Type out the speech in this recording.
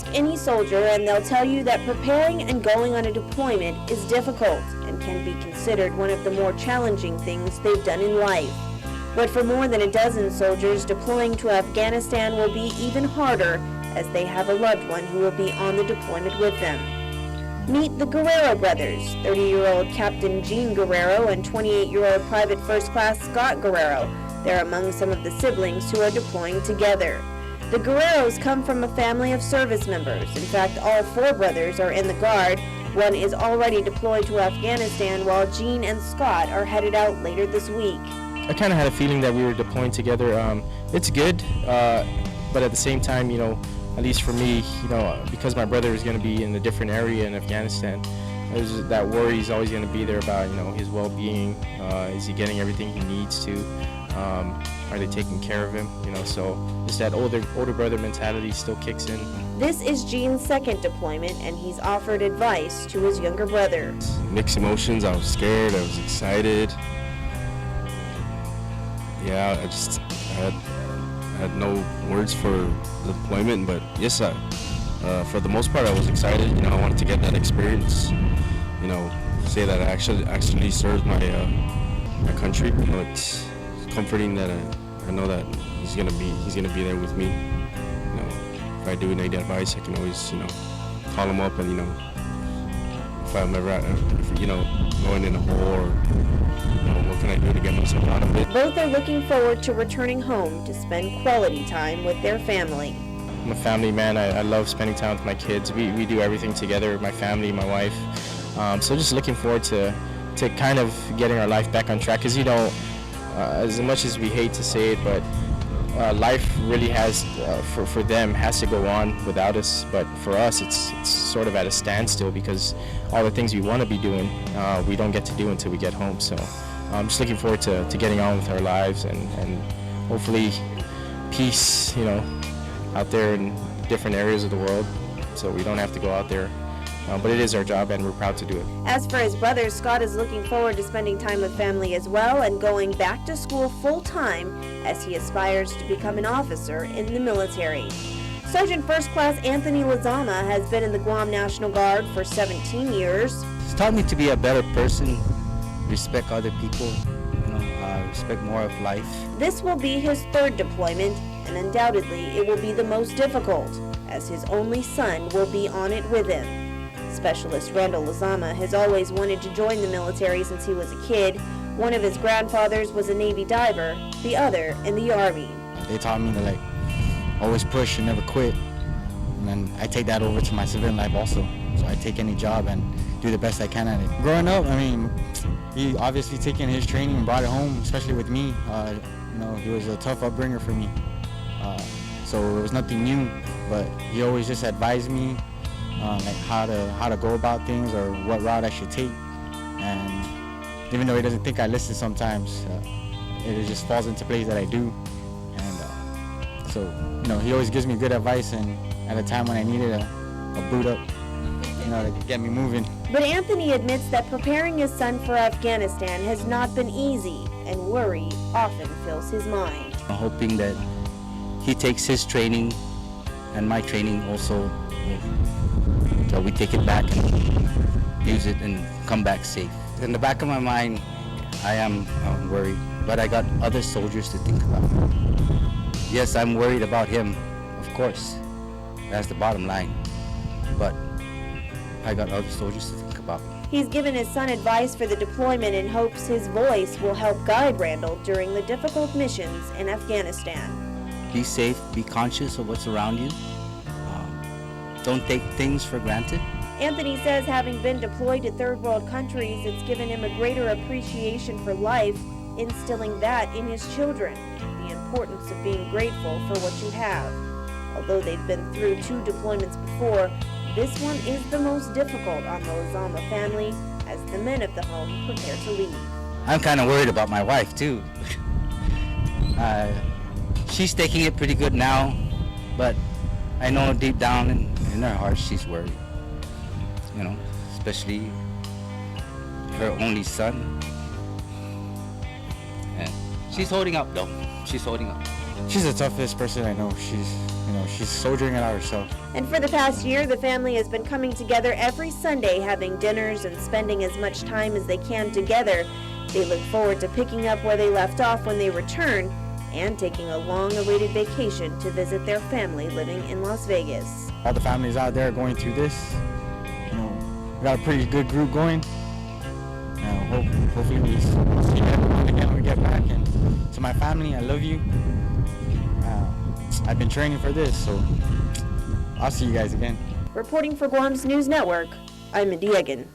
Ask any soldier and they'll tell you that preparing and going on a deployment is difficult and can be considered one of the more challenging things they've done in life. But for more than a dozen soldiers, deploying to Afghanistan will be even harder as they have a loved one who will be on the deployment with them. Meet the Guerrero brothers, 30-year-old Captain Gene Guerrero and 28-year-old Private First Class Scott Guerrero. They're among some of the siblings who are deploying together. The Guerreros come from a family of service members. In fact, all four brothers are in the Guard. One is already deployed to Afghanistan, while Gene and Scott are headed out later this week. I kind of had a feeling that we were deploying together. It's good, but at the same time, at least for me, because my brother is going to be in a different area in Afghanistan, that worry is always going to be there about, his well-being. Is he getting everything he needs to? Are they taking care of him? So just that older brother mentality still kicks in. This is Gene's second deployment, and he's offered advice to his younger brother. Mixed emotions. I was scared. I was excited. Yeah, I had no words for the deployment, but yes, for the most part, I was excited. I wanted to get that experience. Say that I actually served my country. It's comforting that I know that he's gonna be there with me. If I do need advice, I can always call him up, and if I'm ever going in a hole, or what can I do to get myself out of it. Both are looking forward to returning home to spend quality time with their family. I'm a family man. I love spending time with my kids. We do everything together, my family, my wife. So just looking forward to kind of getting our life back on track, because as much as we hate to say it, but life really has, for them, has to go on without us. But for us, it's sort of at a standstill, because all the things we want to be doing, we don't get to do until we get home. So I'm just looking forward to getting on with our lives, and hopefully peace, out there in different areas of the world, so we don't have to go out there. But it is our job, and we're proud to do it. As for his brothers, Scott is looking forward to spending time with family as well, and going back to school full-time as he aspires to become an officer in the military. Sergeant First Class Anthony Lozama has been in the Guam National Guard for 17 years. It's taught me to be a better person, respect other people, respect more of life. This will be his third deployment, and undoubtedly it will be the most difficult, as his only son will be on it with him. Specialist Randall Lozama has always wanted to join the military since he was a kid. One of his grandfathers was a Navy diver, the other in the Army. They taught me to always push and never quit. And then I take that over to my civilian life also. So I take any job and do the best I can at it. Growing up, he obviously taken his training and brought it home, especially with me. He was a tough upbringer for me. So it was nothing new, but he always just advised me how to go about things, or what route I should take. And even though he doesn't think I listen sometimes, it just falls into place that I do. And so he always gives me good advice, and at a time when I needed a boot up, to get me moving. But Anthony admits that preparing his son for Afghanistan has not been easy, and worry often fills his mind. I'm hoping that he takes his training and my training also, so we take it back and use it and come back safe. In the back of my mind, I am worried, but I got other soldiers to think about. Yes, I'm worried about him, of course. That's the bottom line. But I got other soldiers to think about. He's given his son advice for the deployment and hopes his voice will help guide Randall during the difficult missions in Afghanistan. Be safe, be conscious of what's around you. Don't take things for granted. Anthony says having been deployed to third world countries, it's given him a greater appreciation for life, instilling that in his children, the importance of being grateful for what you have. Although they've been through 2 deployments before, this one is the most difficult on the Lozama family as the men of the home prepare to leave. I'm kind of worried about my wife too. She's taking it pretty good now, but I know deep down in her heart she's worried. Especially her only son. And she's holding up though. She's holding up. she's the toughest person I know. She's soldiering it out herself. And for the past year, the family has been coming together every Sunday, having dinners and spending as much time as they can together. They look forward to picking up where they left off when they return and taking a long-awaited vacation to visit their family living in Las Vegas. All the families out there going through this, we got a pretty good group going. Hopefully we see everyone again when we get back. And to my family, I love you. I've been training for this, so I'll see you guys again. Reporting for Guam's News Network, I'm Mindy.